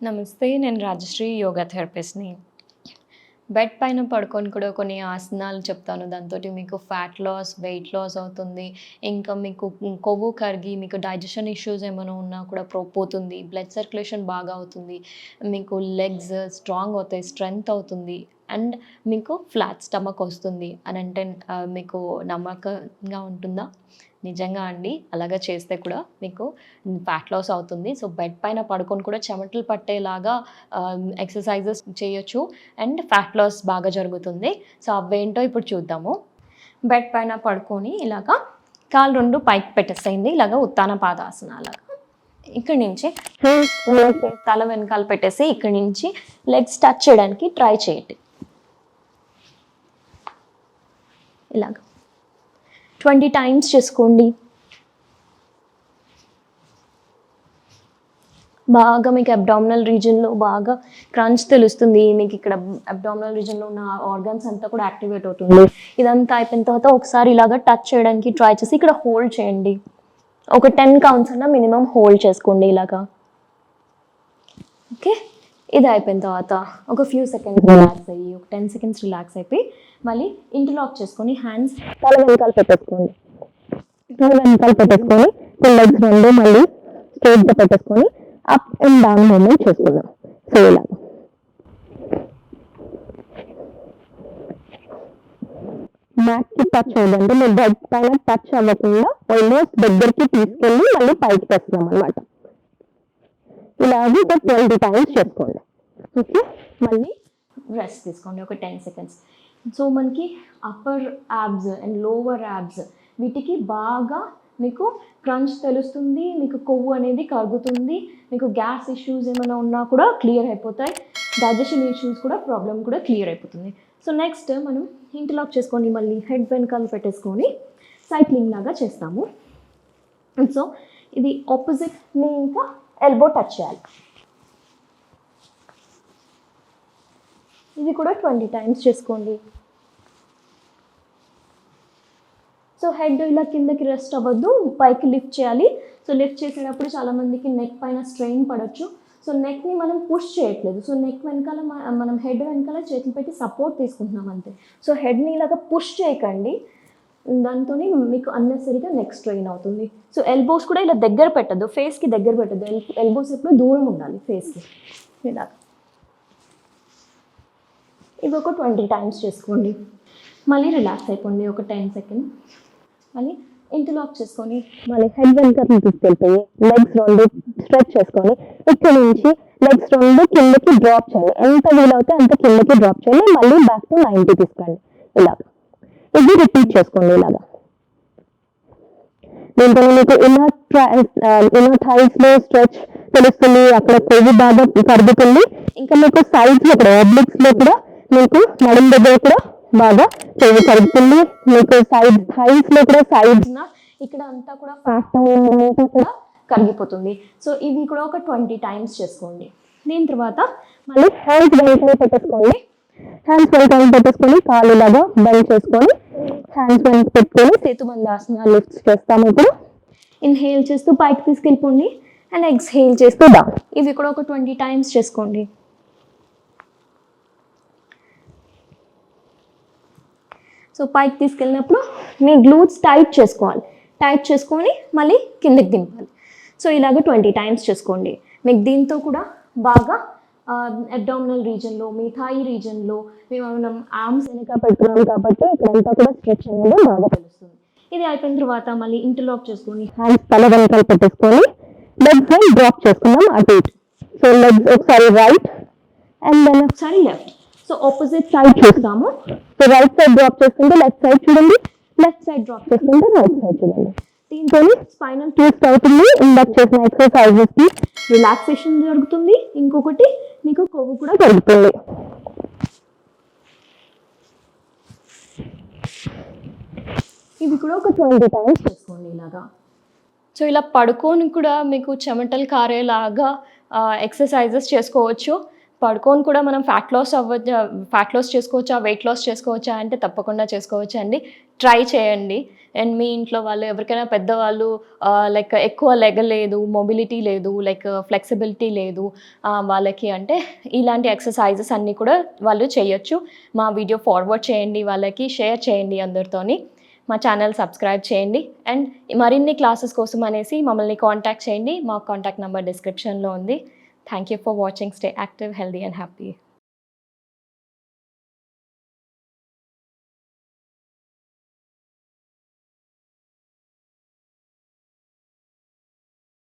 నమస్తే, నేను రాజశ్రీ యోగా థెరపిస్ట్‌ని. బెడ్ పైన పడుకొని కూడా కొన్ని ఆసనాలు చెప్తాను. దాంతోటి మీకు ఫ్యాట్ లాస్, వెయిట్ లాస్ అవుతుంది. ఇంకా మీకు కొవ్వు కరిగి మీకు డైజెషన్ ఇష్యూస్ ఏమైనా ఉన్నా కూడా పోతుంది. బ్లడ్ సర్క్యులేషన్ బాగా అవుతుంది. మీకు లెగ్స్ స్ట్రాంగ్ అవుతాయి, స్ట్రెంగ్త్ అవుతుంది. అండ్ మీకు ఫ్లాట్ స్టమక్ వస్తుంది అని అంటే మీకు నమ్మకంగా ఉంటుందా? నిజంగా అండి. అలాగా చేస్తే కూడా మీకు ఫ్యాట్ లాస్ అవుతుంది. సో, బెడ్ పైన పడుకొని కూడా చెమటలు పట్టేలాగా ఎక్సర్‌సైజెస్ చేయొచ్చు. అండ్ ఫ్యాట్ లాస్ బాగా జరుగుతుంది. సో, అవేంటో ఇప్పుడు చూద్దాము. బెడ్ పైన పడుకొని ఇలాగా కాళ్ళు 2 పైకి పెట్టేసేయండి. ఇలాగా ఉత్తాన పాదాసనాలాగా. ఇక్కడి నుంచి తల వెనకాల పెట్టేసి ఇక్కడి నుంచి లెగ్స్ టచ్ చేయడానికి ట్రై చేయండి. ఇలాగ 20 టైమ్స్ చేసుకోండి. బాగా మీకు అబ్డామినల్ రీజియన్‌లో బాగా క్రంచ్ తెలుస్తుంది. మీకు ఇక్కడ అబ్డామినల్ రీజియన్‌లో ఉన్న ఆర్గన్స్ అంతా కూడా యాక్టివేట్ అవుతుంది. ఇదంతా అయిపోయిన తర్వాత ఒకసారి ఇలాగ టచ్ చేయడానికి ట్రై చేసి ఇక్కడ హోల్డ్ చేయండి. ఒక 10 కౌంట్స్ అన్నా మినిమం హోల్డ్ చేసుకోండి ఇలాగా. ఓకే. ఇది అయిపోయిన తర్వాత ఒక ఫ్యూ సెకండ్స్ రిలాక్స్ అయ్యి ఒక 10 సెకండ్స్ రిలాక్స్ అయిపోయి మళ్ళీ ఇంటర్లాక్ చేసుకొని హ్యాండ్స్ తల వెనకాల పెట్టేసుకోండి. తల వెనకాల పెట్టేసుకొని లెగ్స్ 2 మళ్ళీ స్ట్రైట్‌గా పెట్టేసుకొని అప్ అండ్ డౌన్ మూవ్‌మెంట్ చేసుకుందాం. సో ఇలా మ్యాట్‌కి టచ్ అవ్వదండి. మీరు బెడ్ పైన టచ్ అవ్వకుండా ఆల్మోస్ట్ దగ్గరికి తీసుకెళ్ళి మళ్ళీ పైకి తెస్తున్నాం అనమాట. ఇలాగే ఒక 20 టైమ్స్ చేసుకోండి. ఓకే. మళ్ళీ రెస్ట్ తీసుకోండి ఒక 10 సెకండ్స్. సో మనకి upper abs and lower abs వీటికి బాగా మీకు క్రంచ్ తెలుస్తుంది. మీకు కొవ్వు అనేది కరుగుతుంది. మీకు గ్యాస్ ఇష్యూస్ ఏమైనా ఉన్నా కూడా క్లియర్ అయిపోతాయి. డైజెషన్ ఇష్యూస్ కూడా ప్రాబ్లమ్ కూడా క్లియర్ అయిపోతుంది. సో నెక్స్ట్ మనం ఇంటర్లాక్ చేసుకొని మళ్ళీ హెడ్ వెనకాల పెట్టేసుకొని సైక్లింగ్ లాగా చేస్తాము. సో ఇది ఆపోజిట్ని ఇంకా ఎల్బో టచ్ చేయాలి. ఇది కూడా 20 టైమ్స్ చేసుకోండి. సో హెడ్ ఇలా కిందకి రెస్ట్ అవ్వద్దు, పైకి లిఫ్ట్ చేయాలి. సో లిఫ్ట్ చేసేటప్పుడు చాలామందికి నెక్ పైన స్ట్రెయిన్ పడవచ్చు. సో నెక్ని మనం పుష్ చేయట్లేదు. సో నెక్ వెనకాల మనం హెడ్ వెనకాల చేతులు పెట్టి సపోర్ట్ తీసుకుంటున్నాం అంతే. సో హెడ్ని ఇలాగ పుష్ చేయకండి. దాంతో మీకు అన్నెసరిగా నెక్ స్ట్రెయిన్ అవుతుంది. సో ఎల్బోస్ కూడా ఇలా దగ్గర పెట్టద్దు, ఫేస్కి దగ్గర పెట్టద్దు. ఎల్బోస్ ఎప్పుడు దూరం ఉండాలి ఫేస్కి. ఇలా ఇవి ఒక 20 టైమ్స్ చేసుకోండి. మళ్ళీ రిలాక్స్ అయిపోండి ఒక 10 సెకండ్స్. మళ్ళీ ఇంటర్లాక్ చేసుకొని మళ్ళీ హెడ్ వెనకాల తీసుకెళ్ళిపోయి లెగ్స్ 2 స్ట్రెచ్ చేసుకొని ఇక్కడ నుంచి లెగ్స్ 2 కిందకి డ్రాప్ చేయండి. ఎంత వీలవుతే అంత కిందకి డ్రాప్ చేయండి. మళ్ళీ బ్యాక్ టు 90 తీసుకురండి. ఇలాగ ఇది రిపీట్ చేసుకోండి. ఇలాగా దీంతో మీకు ఇన్నర్ థైస్లో స్ట్రెచ్ తెలుస్తుంది. అక్కడ కొవ్వు బాగా కరుగుతుంది. ఇంకా మీకు సైడ్స్లో కూడా ఆబ్లిక్స్లో కూడా మీకు నడుము దగ్గర కూడా బాగా కొవ్వు కరుగుతుంది. మీకు సైడ్ థైస్లో కూడా సైడ్స్ ఇక్కడ అంతా కూడా ఫ్యాట్ అంతా కూడా కరిగిపోతుంది. సో ఇవి కూడా ఒక 20 టైమ్స్ చేసుకోండి. దీని తర్వాత మళ్ళీ హ్యాండ్స్ వెనకాల పెట్టేసుకోండి. హ్యాండ్స్ వెనకాల పెట్టేసుకొని కాళ్ళు ఇలాగా బెండ్ చేసుకొని హ్యాండ్స్ వెనక పెట్టుకొని సేతుబంధాసన లిఫ్ట్స్ చేస్తాము. ఇప్పుడు ఇన్హేల్ చేస్తూ పైకి తీసుకెళ్ళిపోండి అండ్ ఎక్స్హేల్ చేస్తూ డౌన్. ఇవి కూడా ఒక 20 టైమ్స్ చేసుకోండి. సో పైకి తీసుకెళ్ళినప్పుడు మీ గ్లూట్స్ టైట్ చేసుకోవాలి. టైట్ చేసుకొని మళ్ళీ కిందకి దింపాలి. సో ఇలాగ 20 టైమ్స్ చేసుకోండి. మీకు దీంతో కూడా బాగా అబ్డామినల్ రీజన్లో, మీ థాయి రీజన్లో మనం ఆర్మ్స్ వెనక పెడుతున్నాం కాబట్టి ఇక్కడంతా కూడా స్ట్రెచ్ అనేది బాగా తెలుస్తుంది. ఇది అయిపోయిన తర్వాత మళ్ళీ ఇంటర్లాక్ చేసుకొని హ్యాండ్స్ తల వెనకాల పెట్టేసుకొని లెగ్స్ డ్రాప్ చేసుకున్నాం అటు ఇటు. సో లెగ్స్ ఒకసారి రైట్ అండ్ దెన్ ఒకసారి లెఫ్ట్. సో ఆపోజిట్ సైడ్ చూస్తాము. సో రైట్ సైడ్ డ్రాప్ చేసుకుంటే లెఫ్ట్ సైడ్ చూడండి, లెఫ్ట్ సైడ్ డ్రాప్ చేసుకుంటే రైట్ సైడ్ చూడండి. దీంతో స్పైనల్ ట్విస్ట్ అవుతుంది. ఇందాక చేసిన ఎక్సర్సైజెస్కి రిలాక్సేషన్ జరుగుతుంది. ఇంకొకటి మీకు కొవ్వు కూడా కరుగుతుంది. ఇవి కూడా ఒక 20 టైమ్స్ చేసుకోండి ఇలాగా. సో ఇలా పడుకొని కూడా మీకు చెమటలు కారేలాగా ఎక్సర్సైజెస్ చేసుకోవచ్చు. పడుకొని కూడా మనం ఫ్యాట్ లాస్ చేసుకోవచ్చా, వెయిట్ లాస్ చేసుకోవచ్చా అంటే తప్పకుండా చేసుకోవచ్చండి. ట్రై చేయండి. అండ్ మీ ఇంట్లో వాళ్ళు ఎవరికైనా పెద్దవాళ్ళు లైక్ ఎక్కువ లెగలేదు, మొబిలిటీ లేదు, లైక్ ఫ్లెక్సిబిలిటీ లేదు వాళ్ళకి అంటే ఇలాంటి ఎక్సర్‌సైజెస్ అన్నీ కూడా వాళ్ళు చేయొచ్చు. మా వీడియో ఫార్వర్డ్ చేయండి వాళ్ళకి, షేర్ చేయండి అందరితోని. మా ఛానల్ సబ్స్క్రైబ్ చేయండి. అండ్ మరిన్ని క్లాసెస్ కోసం అనేసి మమ్మల్ని కాంటాక్ట్ చేయండి. మా కాంటాక్ట్ నంబర్ డిస్క్రిప్షన్‌లో ఉంది. Thank you for watching. Stay active, healthy and happy.